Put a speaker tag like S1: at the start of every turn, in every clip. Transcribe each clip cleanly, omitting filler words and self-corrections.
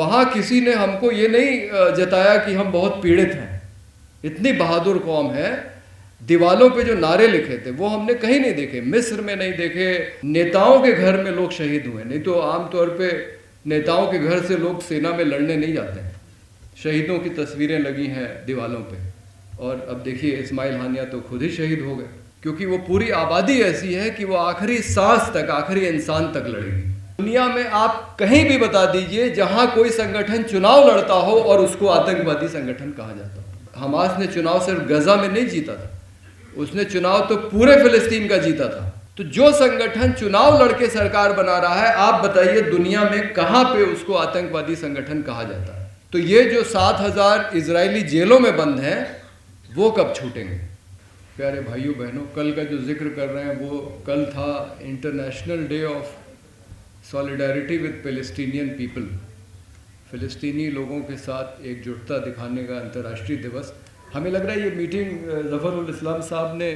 S1: वहाँ किसी ने हमको ये नहीं जताया कि हम बहुत पीड़ित हैं। इतनी बहादुर कौम है। दीवालों पे जो नारे लिखे थे वो हमने कहीं नहीं देखे, मिस्र में नहीं देखे। नेताओं के घर में लोग शहीद हुए, नहीं तो आमतौर पे नेताओं के घर से लोग सेना में लड़ने नहीं जाते हैं। शहीदों की तस्वीरें लगी हैं दीवालों पे। और अब देखिए इस्माइल हानिया तो खुद ही शहीद हो गए, क्योंकि वो पूरी आबादी ऐसी है कि वो आखिरी सांस तक, आखिरी इंसान तक लड़ेगी। दुनिया में आप कहीं भी बता दीजिए जहां कोई संगठन चुनाव लड़ता हो और उसको आतंकवादी संगठन कहा जाता हो। हमास ने चुनाव सिर्फ गजा में नहीं जीता था, उसने चुनाव तो पूरे फिलिस्तीन का जीता था। तो जो संगठन चुनाव लड़के सरकार बना रहा है, आप बताइए दुनिया में कहां पे उसको आतंकवादी संगठन कहा जाता है। तो ये जो 7,000 इजरायली जेलों में बंद हैं, वो कब छूटेंगे। प्यारे भाइयों बहनों, कल का जो जिक्र कर रहे हैं वो कल था international day of solidarity with Palestinian people. फ़िलिस्तीनी लोगों के साथ एकजुटता दिखाने का अंतर्राष्ट्रीय दिवस। हमें लग रहा है ये मीटिंग ज़फ़रुल इस्लाम साहब ने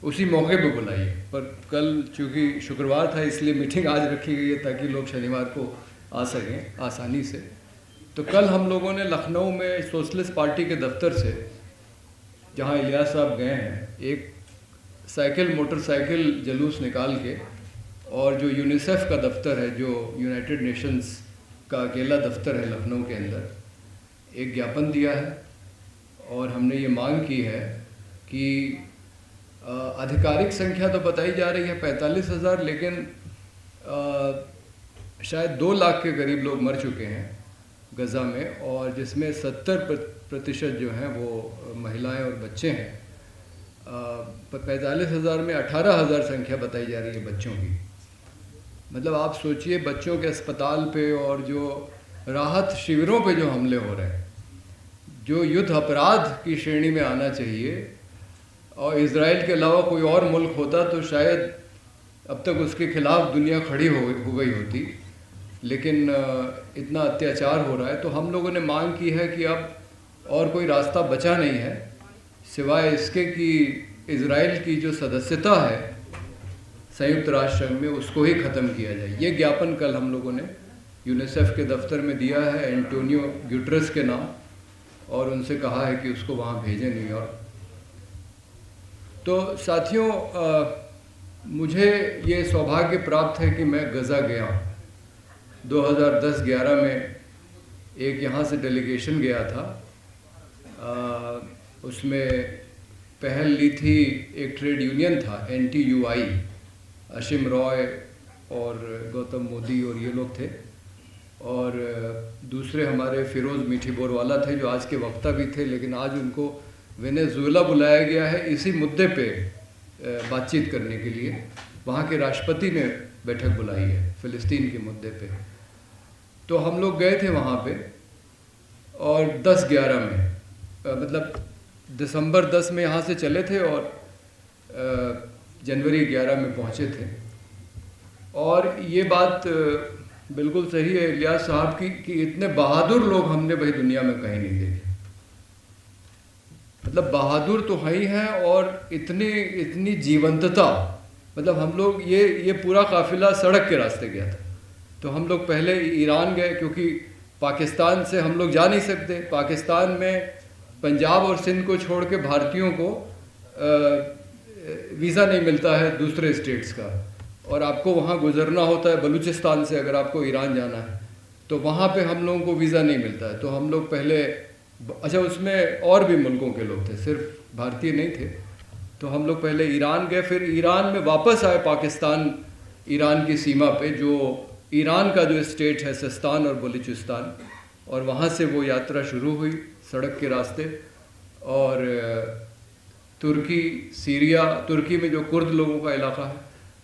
S1: उसी मौके पर बुलाई है, पर कल चूँकि शुक्रवार था इसलिए मीटिंग आज रखी गई है ताकि लोग शनिवार को आ सकें आसानी से। तो कल हम लोगों ने लखनऊ में सोशलिस्ट पार्टी के दफ्तर से, जहाँ इलियास साहब गए हैं, एक साइकिल मोटरसाइकिल जुलूस निकाल के, और जो यूनिसेफ का दफ्तर है, जो यूनाइटेड नेशंस का अकेला दफ्तर है लखनऊ के अंदर, एक ज्ञापन दिया है। और हमने ये मांग की है कि आधिकारिक संख्या तो बताई जा रही है 45,000, लेकिन शायद 2 लाख के करीब लोग मर चुके हैं गज़ा में, और जिसमें 70% जो हैं वो महिलाएं और बच्चे हैं। 45,000 में 18,000 संख्या बताई जा रही है बच्चों की। मतलब आप सोचिए, बच्चों के अस्पताल पे और जो राहत शिविरों पे जो हमले हो रहे हैं, जो युद्ध अपराध की श्रेणी में आना चाहिए, और इज़राइल के अलावा कोई और मुल्क होता तो शायद अब तक उसके खिलाफ दुनिया खड़ी हो गई होती, लेकिन इतना अत्याचार हो रहा है। तो हम लोगों ने मांग की है कि अब और कोई रास्ता बचा नहीं है सिवाय इसके कि इज़राइल की जो सदस्यता है संयुक्त राष्ट्र संघ में, उसको ही ख़त्म किया जाए। ये ज्ञापन कल हम लोगों ने यूनिसेफ के दफ्तर में दिया है एंटोनियो गुटेरेस के नाम, और उनसे कहा है कि उसको वहाँ भेजें न्यूयॉर्क। तो साथियों, मुझे ये सौभाग्य प्राप्त है कि मैं गज़ा गया। 2010-11 में एक यहाँ से डेलीगेशन गया था। उसमें पहल ली थी, एक ट्रेड यूनियन था NTUI, अशिम रॉय और गौतम मोदी और ये लोग थे, और दूसरे हमारे फ़िरोज़ मीठी बोरवाला थे जो आज के वक्ता भी थे, लेकिन आज उनको वेनेजुएला बुलाया गया है इसी मुद्दे पे बातचीत करने के लिए। वहाँ के राष्ट्रपति ने बैठक बुलाई है फ़िलिस्तीन के मुद्दे पे। तो हम लोग गए थे वहाँ पे, और 10-11 में, मतलब दिसंबर 10 में यहाँ से चले थे और जनवरी 11 में पहुँचे थे। और ये बात बिल्कुल सही है इलियास साहब की कि इतने बहादुर लोग हमने भाई दुनिया में कहीं नहीं देखे। मतलब बहादुर तो है ही हैं, और इतनी जीवंतता। मतलब हम लोग ये पूरा काफिला सड़क के रास्ते गया था। तो हम लोग पहले ईरान गए, क्योंकि पाकिस्तान से हम लोग जा नहीं सकते। पाकिस्तान में पंजाब और सिंध को छोड़ के भारतीयों को वीज़ा नहीं मिलता है दूसरे स्टेट्स का, और आपको वहाँ गुजरना होता है बलूचिस्तान से अगर आपको ईरान जाना है, तो वहाँ पे हम लोगों को वीज़ा नहीं मिलता है। तो हम लोग पहले, अच्छा उसमें और भी मुल्कों के लोग थे, सिर्फ भारतीय नहीं थे। तो हम लोग पहले ईरान गए, फिर ईरान में वापस आए पाकिस्तान ईरान की सीमा पे, जो ईरान का जो स्टेट है सिस्तान और बलूचिस्तान, और वहाँ से वो यात्रा शुरू हुई सड़क के रास्ते। और तुर्की, सीरिया, तुर्की में जो कुर्द लोगों का इलाका है,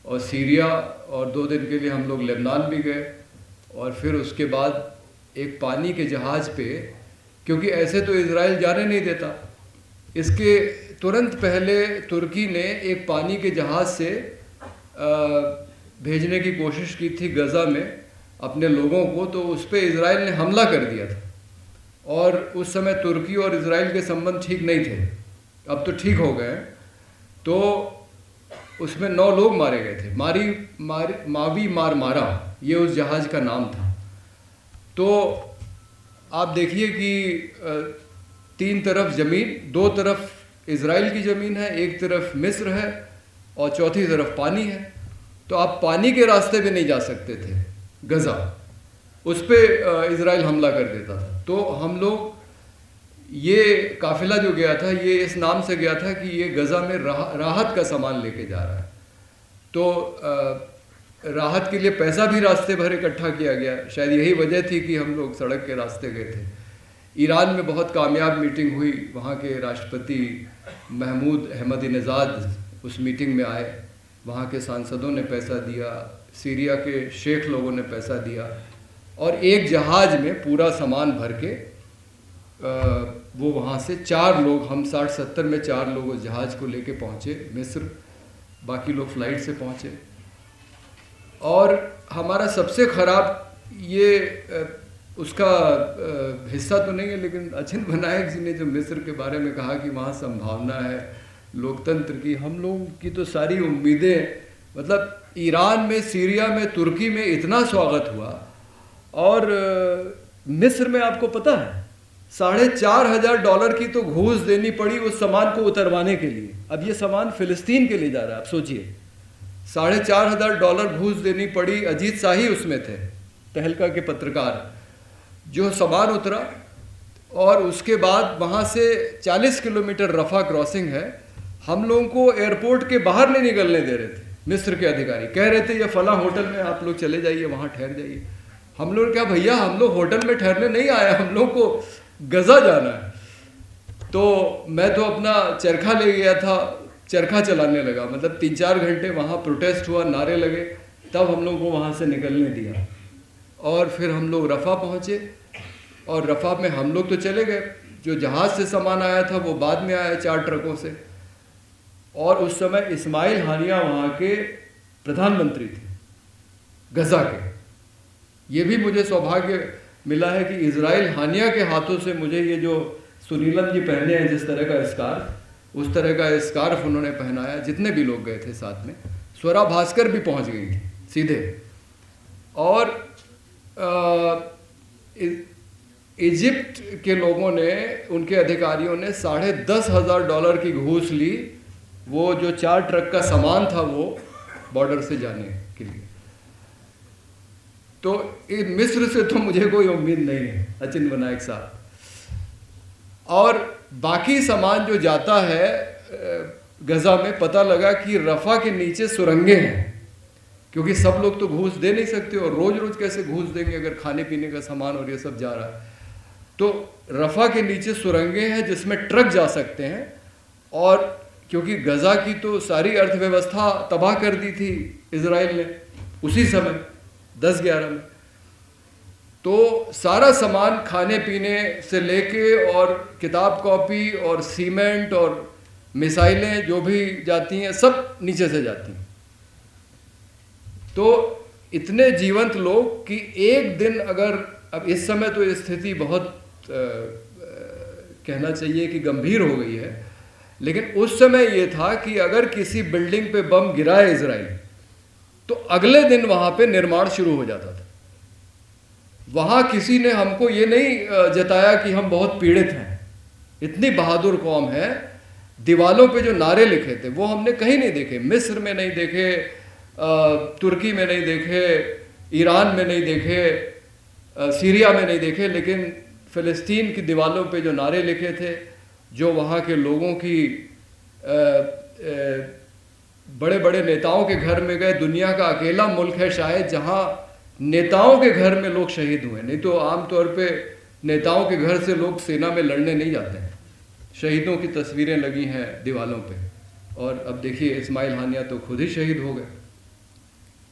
S1: और सीरिया, और 2 दिन के लिए हम लोग लेबनान भी गए। और फिर उसके बाद एक पानी के जहाज़ पे, क्योंकि ऐसे तो इज़राइल जाने नहीं देता, इसके तुरंत पहले तुर्की ने एक पानी के जहाज़ से भेजने की कोशिश की थी गज़ा में अपने लोगों को, तो उस पर इज़राइल ने हमला कर दिया था। और उस समय तुर्की और इज़राइल के संबंध ठीक नहीं थे, अब तो ठीक हो गए। तो उसमें 9 लोग मारे गए थे। मावी मारमारा ये उस जहाज़ का नाम था। तो आप देखिए कि 3 तरफ ज़मीन, 2 तरफ इज़राइल की ज़मीन है, एक तरफ मिस्र है और चौथी तरफ पानी है। तो आप पानी के रास्ते भी नहीं जा सकते थे गज़ा, उस पर इज़राइल हमला कर देता था। तो हम लोग, ये काफ़िला जो गया था ये इस नाम से गया था कि ये गज़ा में राहत का सामान लेके जा रहा है। तो राहत के लिए पैसा भी रास्ते भर इकट्ठा किया गया। शायद यही वजह थी कि हम लोग सड़क के रास्ते गए थे। ईरान में बहुत कामयाब मीटिंग हुई, वहाँ के राष्ट्रपति महमूद अहमदीनेजाद उस मीटिंग में आए, वहाँ के सांसदों ने पैसा दिया, सीरिया के शेख लोगों ने पैसा दिया और एक जहाज़ में पूरा सामान भर के वो वहाँ से 4 लोग, हम 60-70 में 4 लोग उस जहाज़ को लेके पहुँचे मिस्र, बाकी लोग फ़्लाइट से पहुँचे। और हमारा सबसे ख़राब ये उसका हिस्सा तो नहीं है, लेकिन अचिंत विनायक जी ने जो मिस्र के बारे में कहा कि वहाँ संभावना है लोकतंत्र की, हम लोगों की तो सारी उम्मीदें, मतलब ईरान में, सीरिया में, तुर्की में इतना स्वागत हुआ। और मिस्र में आपको पता है $4,500 की तो घूस देनी पड़ी उस सामान को उतरवाने के लिए। अब ये सामान फ़िलिस्तीन के लिए जा रहा है, आप सोचिए, $4,500 घूस देनी पड़ी। अजीत शाही उसमें थे, तहलका के पत्रकार, जो सामान उतरा। और उसके बाद वहाँ से 40 किलोमीटर रफ़ा क्रॉसिंग है, हम लोगों को एयरपोर्ट के बाहर नहीं निकलने दे रहे थे मिस्र के अधिकारी। कह रहे थे ये फला होटल में आप लोग चले जाइए, वहाँ ठहर जाइए। हम लोग क्या, भैया हम लोग होटल में ठहरने नहीं आए, हम लोग को गज़ा जाना है। तो मैं तो अपना चरखा ले गया था, चरखा चलाने लगा, मतलब 3-4 घंटे वहाँ प्रोटेस्ट हुआ, नारे लगे, तब हम लोग को वहाँ से निकलने दिया। और फिर हम लोग रफ़ा पहुँचे और रफ़ा में हम लोग तो चले गए, जो जहाज़ से सामान आया था वो बाद में आया 4 ट्रकों से। और उस समय इस्माइल हानिया वहाँ के प्रधानमंत्री थे गज़ा के। ये भी मुझे सौभाग्य मिला है कि इज़राइल हानिया के हाथों से मुझे ये जो सुनीलन जी पहने हैं जिस तरह का स्कार्फ, उस तरह का स्कार्फ उन्होंने पहनाया। जितने भी लोग गए थे साथ में, स्वरा भास्कर भी पहुंच गई थी सीधे। और इजिप्ट के लोगों ने, उनके अधिकारियों ने $10,500 की घूस ली, वो जो 4 ट्रक का सामान था वो बॉर्डर से जाने के लिए। तो मिस्र से तो मुझे कोई उम्मीद नहीं है अचिंत विनायक साहब। और बाकी सामान जो जाता है गज़ा में, पता लगा कि रफ़ा के नीचे सुरंगें हैं, क्योंकि सब लोग तो घूस दे नहीं सकते, और रोज़ रोज़ कैसे घूस देंगे अगर खाने पीने का सामान और ये सब जा रहा है। तो रफ़ा के नीचे सुरंगें हैं जिसमें ट्रक जा सकते हैं। और क्योंकि गज़ा की तो सारी अर्थव्यवस्था तबाह कर दी थी इज़राइल ने उसी समय 10-11 में, तो सारा सामान खाने पीने से लेके और किताब कॉपी और सीमेंट और मिसाइलें जो भी जाती हैं सब नीचे से जाती हैं। तो इतने जीवंत लोग कि एक दिन अगर, अब इस समय तो स्थिति बहुत कहना चाहिए कि गंभीर हो गई है, लेकिन उस समय ये था कि अगर किसी बिल्डिंग पे बम गिराए इजराइल, तो अगले दिन वहाँ पे निर्माण शुरू हो जाता था। वहाँ किसी ने हमको ये नहीं जताया कि हम बहुत पीड़ित हैं, इतनी बहादुर कौम है। दीवालों पे जो नारे लिखे थे वो हमने कहीं नहीं देखे, मिस्र में नहीं देखे, तुर्की में नहीं देखे, ईरान में नहीं देखे, सीरिया में नहीं देखे, लेकिन फ़िलिस्तीन की दीवालों पे जो नारे लिखे थे, जो वहाँ के लोगों की बड़े बड़े नेताओं के घर में गए। दुनिया का अकेला मुल्क है शायद जहाँ नेताओं के घर में लोग शहीद हुए, नहीं तो आमतौर पे नेताओं के घर से लोग सेना में लड़ने नहीं जाते हैं। शहीदों की तस्वीरें लगी हैं दीवालों पे, और अब देखिए इस्माइल हानिया तो खुद ही शहीद हो गए।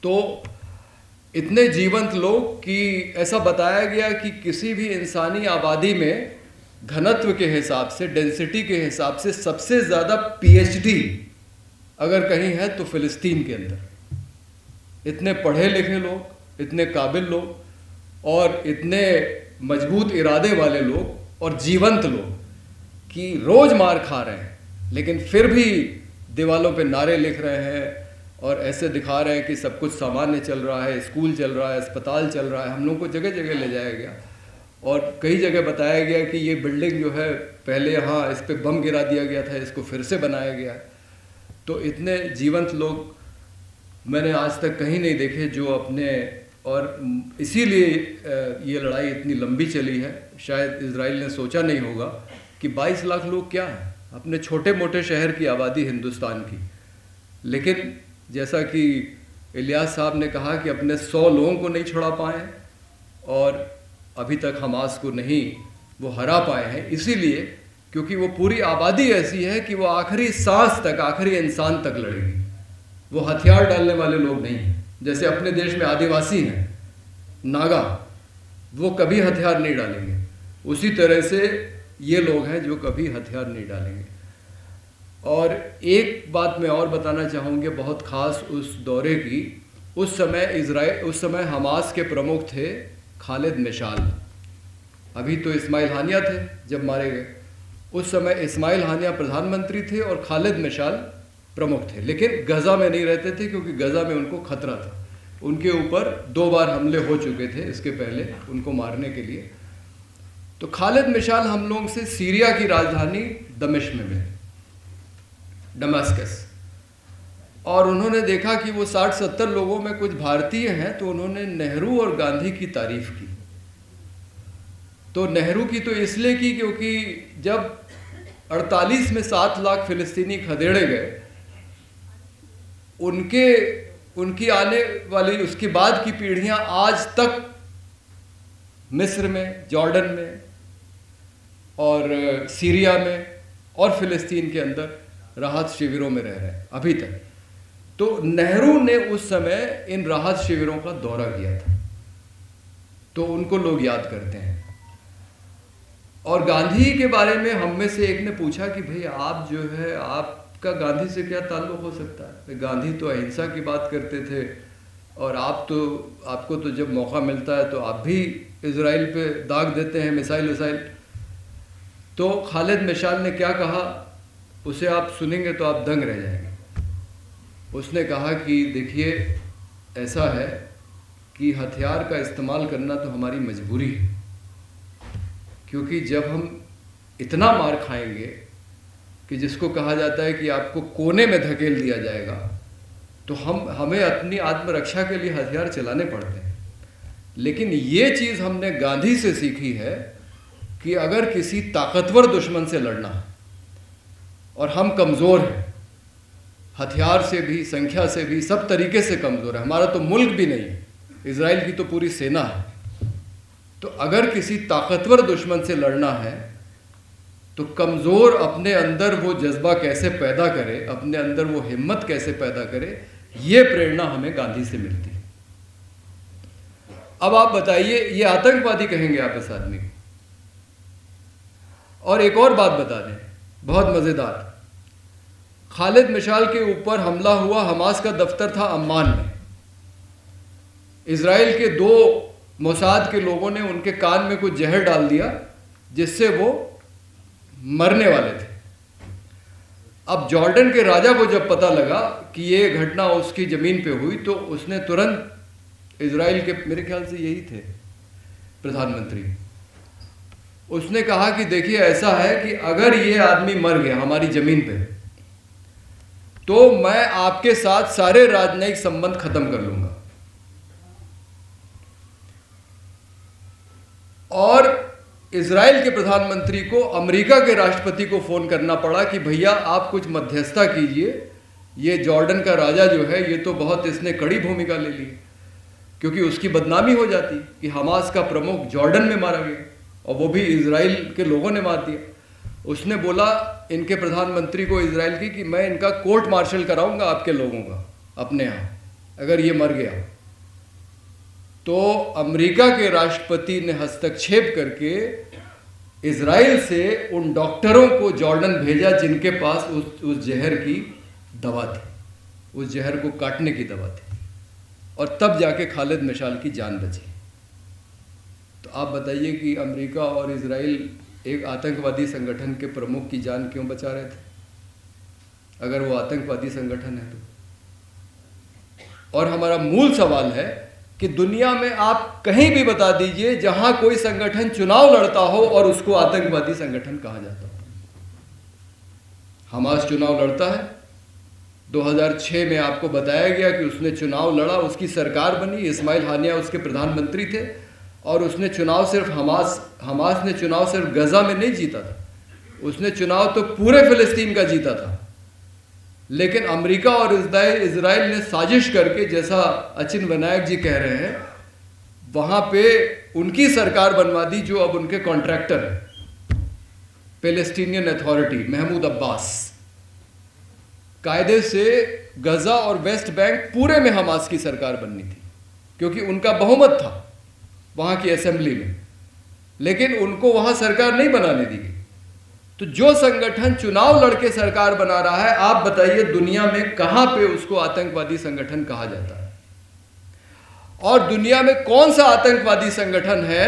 S1: तो इतने जीवंत लोग कि ऐसा बताया गया कि किसी भी इंसानी आबादी में घनत्व के हिसाब से, डेंसिटी के हिसाब से सबसे ज़्यादा PhD अगर कहीं है तो फ़िलिस्तीन के अंदर। इतने पढ़े लिखे लोग, इतने काबिल लोग और इतने मजबूत इरादे वाले लोग और जीवंत लोग कि रोज़ मार खा रहे हैं, लेकिन फिर भी दीवालों पे नारे लिख रहे हैं और ऐसे दिखा रहे हैं कि सब कुछ सामान्य चल रहा है, स्कूल चल रहा है, अस्पताल चल रहा है। हम लोग को जगह जगह ले जाया गया और कई जगह बताया गया कि ये बिल्डिंग जो है पहले यहाँ इस पर बम गिरा दिया गया था, इसको फिर से बनाया गया है। तो इतने जीवंत लोग मैंने आज तक कहीं नहीं देखे जो अपने, और इसीलिए ये लड़ाई इतनी लंबी चली है। शायद इजराइल ने सोचा नहीं होगा कि 22 लाख लोग क्या हैं, अपने छोटे मोटे शहर की आबादी हिंदुस्तान की। लेकिन जैसा कि इलियास साहब ने कहा कि अपने 100 लोगों को नहीं छुड़ा पाए और अभी तक हमास को नहीं वो हरा पाए हैं, इसीलिए क्योंकि वो पूरी आबादी ऐसी है कि वो आखिरी सांस तक, आखिरी इंसान तक लड़ेगी। वो हथियार डालने वाले लोग नहीं हैं। जैसे अपने देश में आदिवासी हैं, नागा, वो कभी हथियार नहीं डालेंगे, उसी तरह से ये लोग हैं जो कभी हथियार नहीं डालेंगे। और एक बात मैं और बताना चाहूँगी बहुत ख़ास उस दौरे की। उस समय हमास के प्रमुख थे खालिद मिशाल। अभी तो इस्माइल हानिया थे जब मारे गए। उस समय इस्माइल हानिया प्रधानमंत्री थे और खालिद मिशाल प्रमुख थे, लेकिन गज़ा में नहीं रहते थे क्योंकि गज़ा में उनको खतरा था। उनके ऊपर 2 बार हमले हो चुके थे इसके पहले उनको मारने के लिए। तो खालिद मिशाल हम लोगों से सीरिया की राजधानी दमिश्क में मिले, दमास्कस, और उन्होंने देखा कि वो 60-70 लोगों में कुछ भारतीय हैं, तो उन्होंने नेहरू और गांधी की तारीफ की। तो नेहरू की तो इसलिए की क्योंकि जब 48 में 7 लाख फिलिस्तीनी खदेड़े गए, उनकी आने वाली उसके बाद की पीढ़ियां आज तक मिस्र में, जॉर्डन में और सीरिया में और फिलिस्तीन के अंदर राहत शिविरों में रह रहे हैं अभी तक। तो नेहरू ने उस समय इन राहत शिविरों का दौरा किया था, तो उनको लोग याद करते हैं। और गांधी के बारे में हम में से एक ने पूछा कि भाई आप जो है, आपका गांधी से क्या ताल्लुक हो सकता है? गांधी तो अहिंसा की बात करते थे और आपको तो जब मौका मिलता है तो आप भी इजराइल पे दाग देते हैं, मिसाइल विसाइल। तो खालिद मिशाल ने क्या कहा, उसे आप सुनेंगे तो आप दंग रह जाएंगे। उसने कहा कि देखिए, ऐसा है कि हथियार का इस्तेमाल करना तो हमारी मजबूरी है, क्योंकि जब हम इतना मार खाएंगे कि जिसको कहा जाता है कि आपको कोने में धकेल दिया जाएगा, तो हमें अपनी आत्मरक्षा के लिए हथियार चलाने पड़ते हैं। लेकिन ये चीज़ हमने गांधी से सीखी है कि अगर किसी ताकतवर दुश्मन से लड़ना है और हम कमज़ोर हैं, हथियार से भी, संख्या से भी, सब तरीके से कमज़ोर है, हमारा तो मुल्क भी नहीं है, इजराइल की तो पूरी सेना है। तो अगर किसी ताकतवर दुश्मन से लड़ना है तो कमज़ोर अपने अंदर वो जज्बा कैसे पैदा करे, अपने अंदर वो हिम्मत कैसे पैदा करे, ये प्रेरणा हमें गांधी से मिलती है। अब आप बताइए, ये आतंकवादी कहेंगे आप इस आदमी को? और एक और बात बता दें, बहुत मज़ेदार। खालिद मिशाल के ऊपर हमला हुआ, हमास का दफ्तर था अम्मान में। इजराइल के 2 मोसाद के लोगों ने उनके कान में कुछ जहर डाल दिया जिससे वो मरने वाले थे। अब जॉर्डन के राजा को जब पता लगा कि ये घटना उसकी ज़मीन पे हुई, तो उसने तुरंत इजराइल के, मेरे ख्याल से यही थे प्रधानमंत्री, उसने कहा कि देखिए ऐसा है कि अगर ये आदमी मर गया हमारी ज़मीन पे, तो मैं आपके साथ सारे राजनयिक संबंध खत्म कर लूँगा। और इजराइल के प्रधानमंत्री को अमेरिका के राष्ट्रपति को फ़ोन करना पड़ा कि भैया आप कुछ मध्यस्थता कीजिए, ये जॉर्डन का राजा जो है ये तो बहुत इसने कड़ी भूमिका ले ली, क्योंकि उसकी बदनामी हो जाती कि हमास का प्रमुख जॉर्डन में मारा गया और वो भी इजराइल के लोगों ने मार दिया। उसने बोला इनके प्रधानमंत्री को इजराइल की कि मैं इनका कोर्ट मार्शल कराऊंगा आपके लोगों का अपने यहाँ, अगर ये मर गया। तो अमेरिका के राष्ट्रपति ने हस्तक्षेप करके इजराइल से उन डॉक्टरों को जॉर्डन भेजा जिनके पास उस जहर की दवा थी, उस जहर को काटने की दवा थी, और तब जाके खालिद मिशाल की जान बची। तो आप बताइए कि अमेरिका और इजराइल एक आतंकवादी संगठन के प्रमुख की जान क्यों बचा रहे थे, अगर वो आतंकवादी संगठन है तो। और हमारा मूल सवाल है कि दुनिया में आप कहीं भी बता दीजिए जहां कोई संगठन चुनाव लड़ता हो और उसको आतंकवादी संगठन कहा जाता हो। हमास चुनाव लड़ता है, 2006 में आपको बताया गया कि उसने चुनाव लड़ा, उसकी सरकार बनी, इस्माइल हानिया उसके प्रधानमंत्री थे, और उसने चुनाव सिर्फ हमास ने चुनाव सिर्फ गजा में नहीं जीता था, उसने चुनाव तो पूरे फिलिस्तीन का जीता था। लेकिन अमेरिका और इजराइल ने साजिश करके, जैसा अचिन विनायक जी कह रहे हैं, वहां पे उनकी सरकार बनवा दी जो अब उनके कॉन्ट्रैक्टर है, पैलेस्टीनियन अथॉरिटी, महमूद अब्बास। कायदे से गजा और वेस्ट बैंक पूरे में हमास की सरकार बननी थी, क्योंकि उनका बहुमत था वहां की असेंबली में, लेकिन उनको वहां सरकार नहीं बनाने दी गई। तो जो संगठन चुनाव लड़के सरकार बना रहा है, आप बताइए दुनिया में कहां पे उसको आतंकवादी संगठन कहा जाता है? और दुनिया में कौन सा आतंकवादी संगठन है?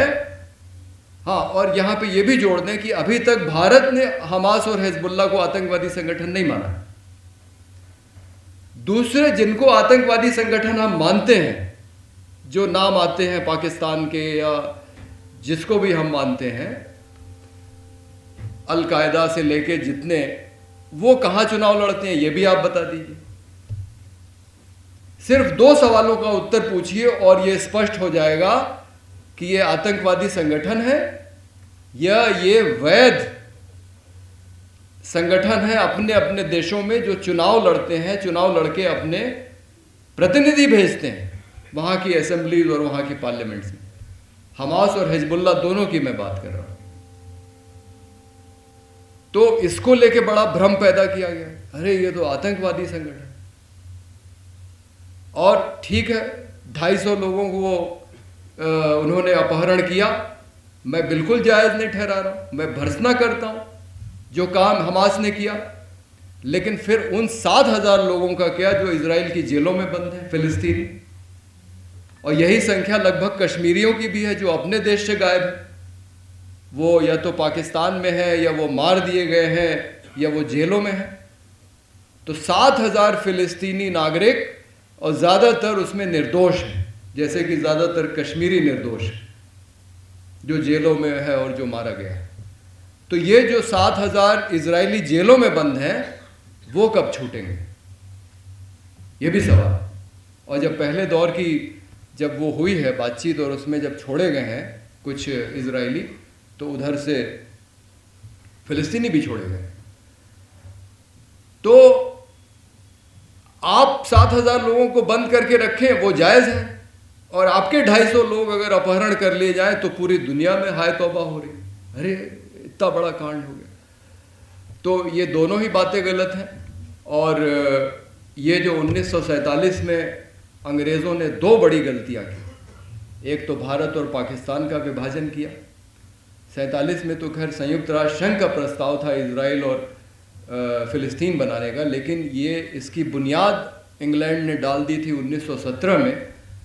S1: हाँ, और यहां पे ये भी जोड़ दें कि अभी तक भारत ने हमास और हिजबुल्लाह को आतंकवादी संगठन नहीं माना। दूसरे जिनको आतंकवादी संगठन हम मानते हैं, जो नाम आते हैं पाकिस्तान के या जिसको भी हम मानते हैं, अल-कायदा से लेके जितने, वो कहां चुनाव लड़ते हैं ये भी आप बता दीजिए। सिर्फ 2 सवालों का उत्तर पूछिए और ये स्पष्ट हो जाएगा कि ये आतंकवादी संगठन है या ये वैध संगठन है अपने अपने देशों में, जो चुनाव लड़ते हैं, चुनाव लड़के अपने प्रतिनिधि भेजते हैं वहां की असेंबलीज और वहां की पार्लियामेंट्स में। हमास और हिजबुल्लाह दोनों की मैं बात कर रहा हूं। तो इसको लेके बड़ा भ्रम पैदा किया गया, अरे ये तो आतंकवादी संगठन। और ठीक है, 250 लोगों को उन्होंने अपहरण किया, मैं बिल्कुल जायज नहीं ठहरा रहा हूं, मैं भर्त्सना करता हूं जो काम हमास ने किया। लेकिन फिर उन 7,000 लोगों का क्या जो इजराइल की जेलों में बंद हैं, फिलिस्तीनी, और यही संख्या लगभग कश्मीरियों की भी है जो अपने देश से गायब है। वो या तो पाकिस्तान में है, या वो मार दिए गए हैं, या वो जेलों में है। तो 7,000 फिलिस्तीनी नागरिक, और ज़्यादातर उसमें निर्दोष हैं, जैसे कि ज़्यादातर कश्मीरी निर्दोष हैं जो जेलों में है और जो मारा गया है। तो ये जो 7,000 इजरायली जेलों में बंद हैं, वो कब छूटेंगे, ये भी सवाल। और जब पहले दौर की जब वो हुई है बातचीत और उसमें जब छोड़े गए हैं कुछ इजरायली, तो उधर से फिलिस्तीनी भी छोड़े गए। तो आप 7,000 लोगों को बंद करके रखें, वो जायज़ है, और आपके 250 लोग अगर अपहरण कर लिए जाएं तो पूरी दुनिया में हाय तौबा हो रही, अरे इतना बड़ा कांड हो गया। तो ये दोनों ही बातें गलत हैं। और ये जो 1947 में अंग्रेज़ों ने 2 बड़ी गलतियां की, एक तो भारत और पाकिस्तान का विभाजन किया। 47 में तो खैर संयुक्त राष्ट्र संघ का प्रस्ताव था इजराइल और फ़िलिस्तीन बनाने का, लेकिन ये इसकी बुनियाद इंग्लैंड ने डाल दी थी 1917 में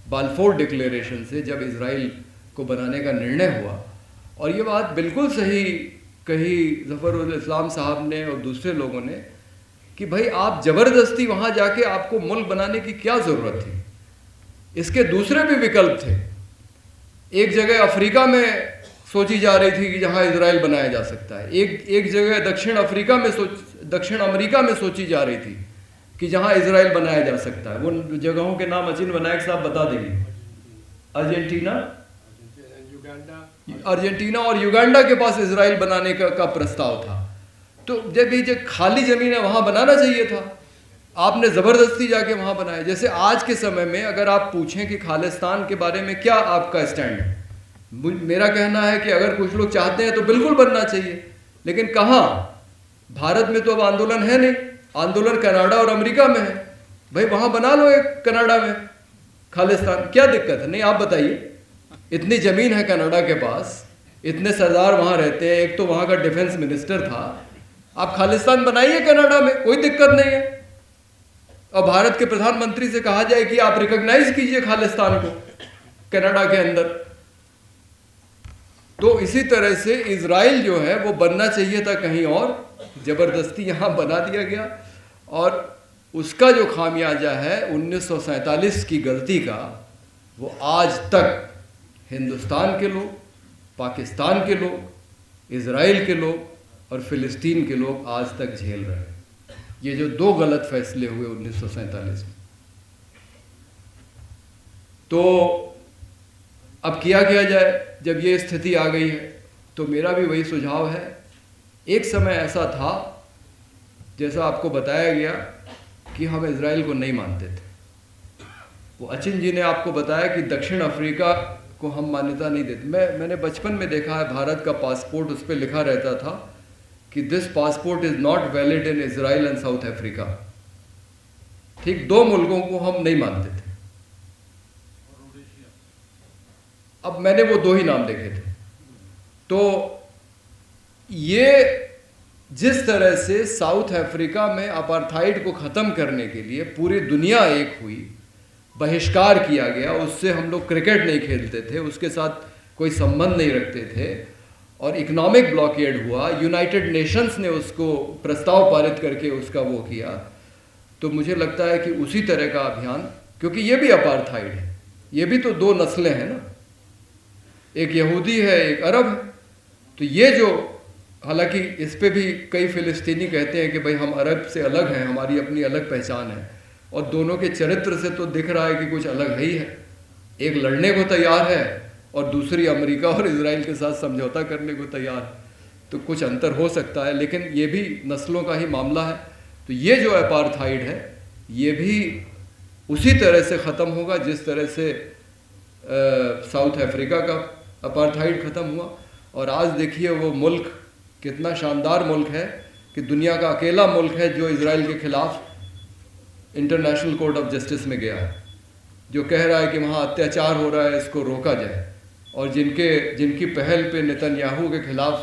S1: बाल्फोर डिक्लेरेशन से, जब इजराइल को बनाने का निर्णय हुआ। और ये बात बिल्कुल सही कही ज़फ़रुल इस्लाम साहब ने और दूसरे लोगों ने कि भाई आप ज़बरदस्ती वहाँ जाके आपको मुल्क बनाने की क्या ज़रूरत थी। इसके दूसरे भी विकल्प थे। एक जगह अफ्रीका में सोची जा रही थी कि जहाँ इजराइल बनाया जा सकता है, एक जगह दक्षिण अमेरिका में सोची जा रही थी कि जहाँ इजराइल बनाया जा सकता है। वो जगहों के नाम अचिन विनायक साहब बता देंगे। अर्जेंटीना और युगांडा के पास इजराइल बनाने का प्रस्ताव था। तो जब ये जो खाली ज़मीन है वहाँ बनाना चाहिए था, आपने ज़बरदस्ती जाके वहाँ बनाया। जैसे आज के समय में अगर आप पूछें कि खालिस्तान के बारे में क्या आपका स्टैंड है, मेरा कहना है कि अगर कुछ लोग चाहते हैं तो बिल्कुल बनना चाहिए, लेकिन कहाँ? भारत में तो अब आंदोलन है नहीं, आंदोलन कनाडा और अमेरिका में है। भाई वहाँ बना लो एक कनाडा में खालिस्तान, क्या दिक्कत है? नहीं, आप बताइए, इतनी ज़मीन है कनाडा के पास, इतने सरदार वहाँ रहते हैं, एक तो वहाँ का डिफेंस मिनिस्टर था, आप खालिस्तान बनाइए कनाडा में, कोई दिक्कत नहीं है। और भारत के प्रधानमंत्री से कहा जाए कि आप रिकॉग्नाइज कीजिए खालिस्तान को कनाडा के अंदर। तो इसी तरह से इजराइल जो है वो बनना चाहिए था कहीं और, ज़बरदस्ती यहाँ बना दिया गया। और उसका जो खामियाजा है 1947 की गलती का, वो आज तक हिंदुस्तान के लोग, पाकिस्तान के लोग, इज़राइल के लोग और फ़िलिस्तीन के लोग आज तक झेल रहे हैं। ये जो दो गलत फैसले हुए 1947 में, तो अब किया जाए जब ये स्थिति आ गई है। तो मेरा भी वही सुझाव है। एक समय ऐसा था, जैसा आपको बताया गया, कि हम इज़राइल को नहीं मानते थे। वो अचिन जी ने आपको बताया कि दक्षिण अफ्रीका को हम मान्यता नहीं देते। मैंने बचपन में देखा है, भारत का पासपोर्ट, उस पर लिखा रहता था कि this passport is not valid in Israel and south Africa. ठीक, दो मुल्कों को हम नहीं मानते थे। अब मैंने वो दो ही नाम देखे थे। तो ये जिस तरह से साउथ अफ्रीका में अपार्थाइड को ख़त्म करने के लिए पूरी दुनिया एक हुई, बहिष्कार किया गया, उससे हम लोग क्रिकेट नहीं खेलते थे, उसके साथ कोई संबंध नहीं रखते थे, और इकोनॉमिक ब्लॉकेड हुआ, यूनाइटेड नेशंस ने उसको प्रस्ताव पारित करके उसका वो किया। तो मुझे लगता है कि उसी तरह का अभियान, क्योंकि ये भी अपार्थाइड है, ये भी तो दो नस्लें हैं ना, एक यहूदी है, एक अरब है। तो ये जो, हालांकि इस पे भी कई फ़िलिस्तीनी कहते हैं कि भाई हम अरब से अलग हैं, हमारी अपनी अलग पहचान है, और दोनों के चरित्र से तो दिख रहा है कि कुछ अलग है ही है। एक लड़ने को तैयार है और दूसरी अमेरिका और इज़राइल के साथ समझौता करने को तैयार है। तो कुछ अंतर हो सकता है, लेकिन ये भी नस्लों का ही मामला है। तो ये जो अपार्थाइड है, ये भी उसी तरह से ख़त्म होगा जिस तरह से साउथ अफ्रीका का अपार्थाइड ख़त्म हुआ। और आज देखिए वो मुल्क कितना शानदार मुल्क है कि दुनिया का अकेला मुल्क है जो इज़राइल के ख़िलाफ़ इंटरनेशनल कोर्ट ऑफ जस्टिस में गया है, जो कह रहा है कि वहाँ अत्याचार हो रहा है, इसको रोका जाए। और जिनकी पहल पे नेतन्याहू के ख़िलाफ़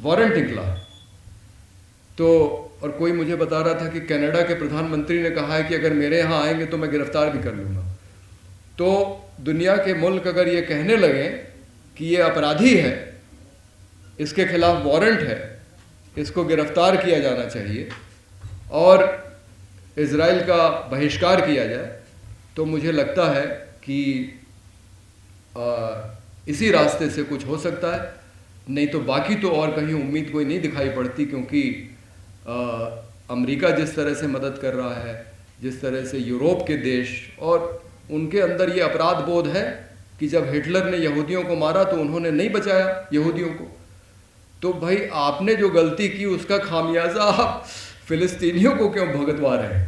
S1: वारंट निकला। तो और कोई मुझे बता रहा था कि कनाडा के प्रधानमंत्री ने कहा है कि अगर मेरे यहाँ आएंगे तो मैं गिरफ़्तार भी कर लूँगा। तो दुनिया के मुल्क अगर ये कहने लगें कि ये अपराधी है, इसके खिलाफ वारंट है, इसको गिरफ्तार किया जाना चाहिए और इज़राइल का बहिष्कार किया जाए, तो मुझे लगता है कि इसी रास्ते से कुछ हो सकता है। नहीं तो बाकी तो और कहीं उम्मीद कोई नहीं दिखाई पड़ती, क्योंकि अमेरिका जिस तरह से मदद कर रहा है, जिस तरह से यूरोप के देश, और उनके अंदर ये अपराध बोध है कि जब हिटलर ने यहूदियों को मारा तो उन्होंने नहीं बचाया यहूदियों को। तो भाई आपने जो गलती की उसका खामियाजा आप फ़िलिस्तीनियों को क्यों भुगतवा रहे हैं?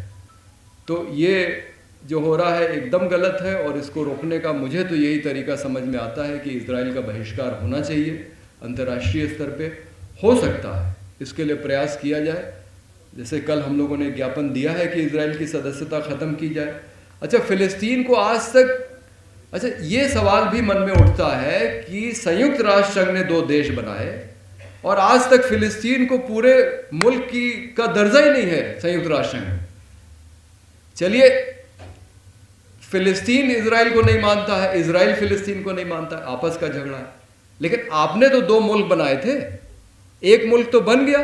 S1: तो ये जो हो रहा है एकदम गलत है, और इसको रोकने का मुझे तो यही तरीका समझ में आता है कि इज़राइल का बहिष्कार होना चाहिए अंतर्राष्ट्रीय स्तर पे। हो सकता है इसके लिए प्रयास किया जाए, जैसे कल हम लोगों ने ज्ञापन दिया है कि इज़राइल की सदस्यता ख़त्म की जाए। अच्छा, फ़िलिस्तीन को आज तक, अच्छा ये सवाल भी मन में उठता है कि संयुक्त राष्ट्र संघ ने 2 देश बनाए और आज तक फ़िलिस्तीन को पूरे मुल्क का दर्जा ही नहीं है संयुक्त राष्ट्र संघ में। चलिए, फ़िलिस्तीन इज़राइल को नहीं मानता है, इज़राइल फ़िलिस्तीन को नहीं मानता है, आपस का झगड़ा है। लेकिन आपने तो 2 मुल्क बनाए थे, एक मुल्क तो बन गया,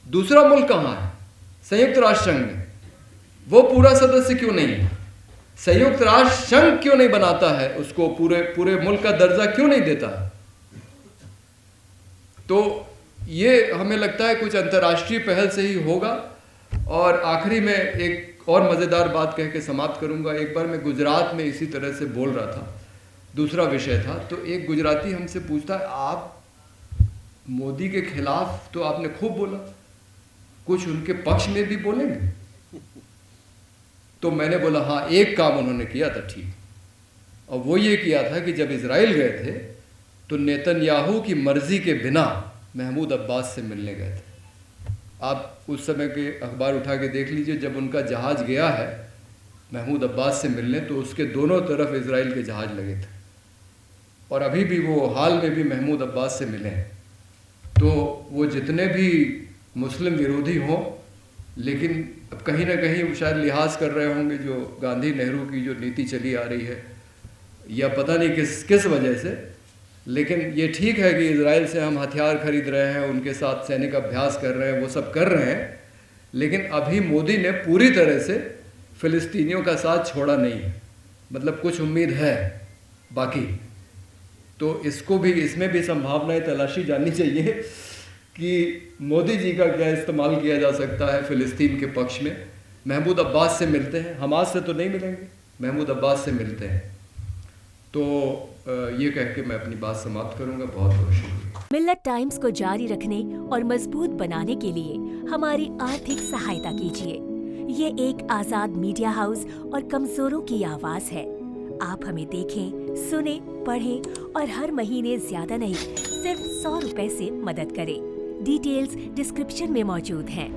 S1: दूसरा मुल्क कहाँ है? संयुक्त राष्ट्र संघ में। वो पूरा सदस्य क्यों नहीं है? संयुक्त राष्ट्र संघ क्यों नहीं बनाता है उसको, पूरे मुल्क का दर्जा क्यों नहीं देता है? तो ये हमें लगता है कुछ अंतर्राष्ट्रीय पहल से ही होगा। और आखिरी में एक और मज़ेदार बात कह के समाप्त करूंगा। एक बार मैं गुजरात में इसी तरह से बोल रहा था, दूसरा विषय था, तो एक गुजराती हमसे पूछता है, आप मोदी के खिलाफ तो आपने खूब बोला, कुछ उनके पक्ष में भी बोलेंगे? तो मैंने बोला हाँ, एक काम उन्होंने किया था ठीक, और वो ये किया था कि जब इज़राइल गए थे तो नेतन्याहू की मर्जी के बिना महमूद अब्बास से मिलने गए थे। आप उस समय के अखबार उठा के देख लीजिए, जब उनका जहाज़ गया है महमूद अब्बास से मिलने तो उसके दोनों तरफ इज़राइल के जहाज़ लगे थे, और अभी भी वो हाल में भी महमूद अब्बास से मिले हैं। तो वो जितने भी मुस्लिम विरोधी हों, लेकिन अब कहीं ना कहीं वो शायद लिहाज कर रहे होंगे जो गांधी नेहरू की जो नीति चली आ रही है, या पता नहीं किस वजह से, लेकिन ये ठीक है कि इज़राइल से हम हथियार खरीद रहे हैं, उनके साथ सैनिक अभ्यास कर रहे हैं, वो सब कर रहे हैं, लेकिन अभी मोदी ने पूरी तरह से फ़िलिस्तीनियों का साथ छोड़ा नहीं है। मतलब कुछ उम्मीद है बाकी। तो इसको भी, इसमें भी संभावनाएं तलाशी जानी चाहिए कि मोदी जी का क्या इस्तेमाल किया जा सकता है फ़िलिस्तीन के पक्ष में। महमूद अब्बास से मिलते हैं, हमास से तो नहीं मिलेंगे, महमूद अब्बास से मिलते हैं। तो ये कह के मैं अपनी बात समाप्त करूंगा। बहुत बहुत शुक्रिया।
S2: मिल्लत टाइम्स को जारी रखने और मजबूत बनाने के लिए हमारी आर्थिक सहायता कीजिए। ये एक आजाद मीडिया हाउस और कमजोरों की आवाज है। आप हमें देखें, सुने, पढ़ें और हर महीने ज्यादा नहीं, सिर्फ 100 रुपए से मदद करें। डिटेल्स डिस्क्रिप्शन में मौजूद हैं।